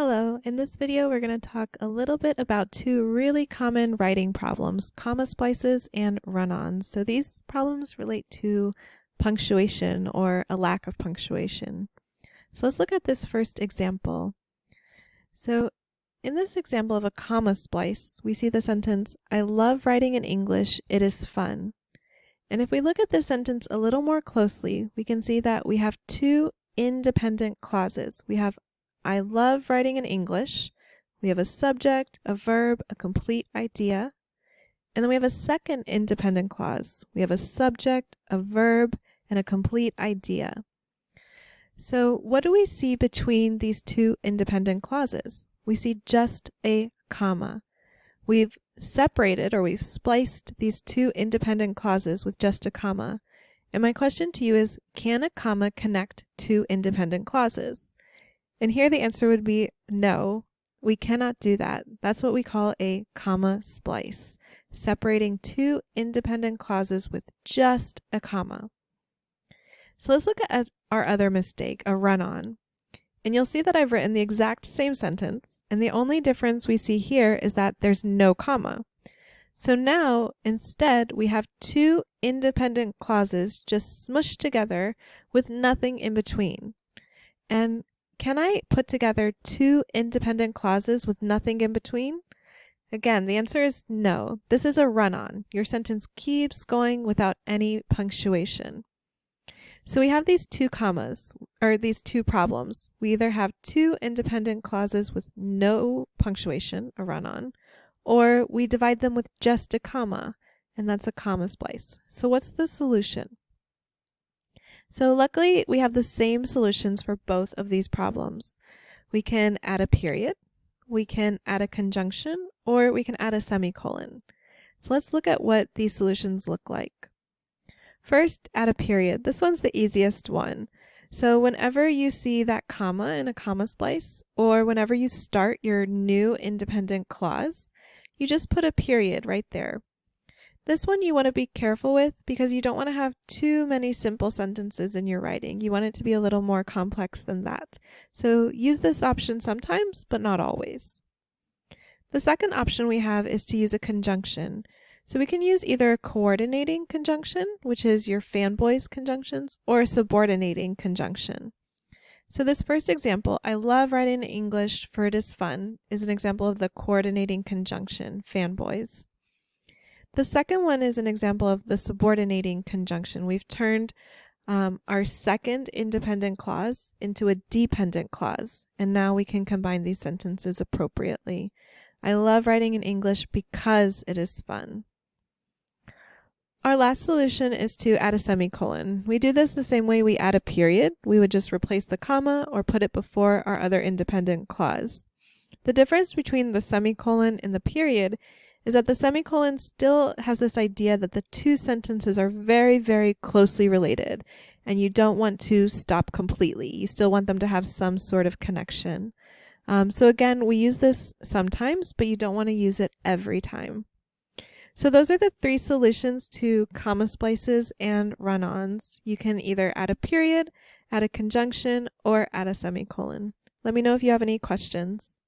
Hello, in this video we're going to talk a little bit about two really common writing problems, comma splices and run-ons. So these problems relate to punctuation or a lack of punctuation. So let's look at this first example. So in this example of a comma splice, we see the sentence, "I love writing in English, it is fun." And if we look at this sentence a little more closely, we can see that we have two independent clauses. We have I love writing in English. We have a subject, a verb, a complete idea. And then we have a second independent clause. We have a subject, a verb, and a complete idea. So what do we see between these two independent clauses? We see just a comma. We've separated or we've spliced these two independent clauses with just a comma. And my question to you is, can a comma connect two independent clauses? And here the answer would be no, we cannot do that. That's what we call a comma splice, separating two independent clauses with just a comma. So let's look at our other mistake, a run-on. And you'll see that I've written the exact same sentence, and the only difference we see here is that there's no comma. So now, instead, we have two independent clauses just smushed together with nothing in between. And can I put together two independent clauses with nothing in between? Again, the answer is no. This is a run-on. Your sentence keeps going without any punctuation. So we have these two commas, or these two problems. We either have two independent clauses with no punctuation, a run-on, or we divide them with just a comma, and that's a comma splice. So what's the solution? So luckily, we have the same solutions for both of these problems. We can add a period, we can add a conjunction, or we can add a semicolon. So let's look at what these solutions look like. First, add a period. This one's the easiest one. So whenever you see that comma in a comma splice, or whenever you start your new independent clause, you just put a period right there. This one you want to be careful with because you don't want to have too many simple sentences in your writing. You want it to be a little more complex than that. So use this option sometimes, but not always. The second option we have is to use a conjunction. So we can use either a coordinating conjunction, which is your fanboys conjunctions, or a subordinating conjunction. So this first example, I love writing in English for it is fun, is an example of the coordinating conjunction, fanboys. The second one is an example of the subordinating conjunction. We've turned our second independent clause into a dependent clause, and now we can combine these sentences appropriately. I love writing in English because it is fun. Our last solution is to add a semicolon. We do this the same way we add a period. We would just replace the comma or put it before our other independent clause. The difference between the semicolon and the period is that the semicolon still has this idea that the two sentences are very, very closely related, and you don't want to stop completely. You still want them to have some sort of connection. So again, we use this sometimes, but you don't want to use it every time. So those are the three solutions to comma splices and run-ons. You can either add a period, add a conjunction, or add a semicolon. Let me know if you have any questions.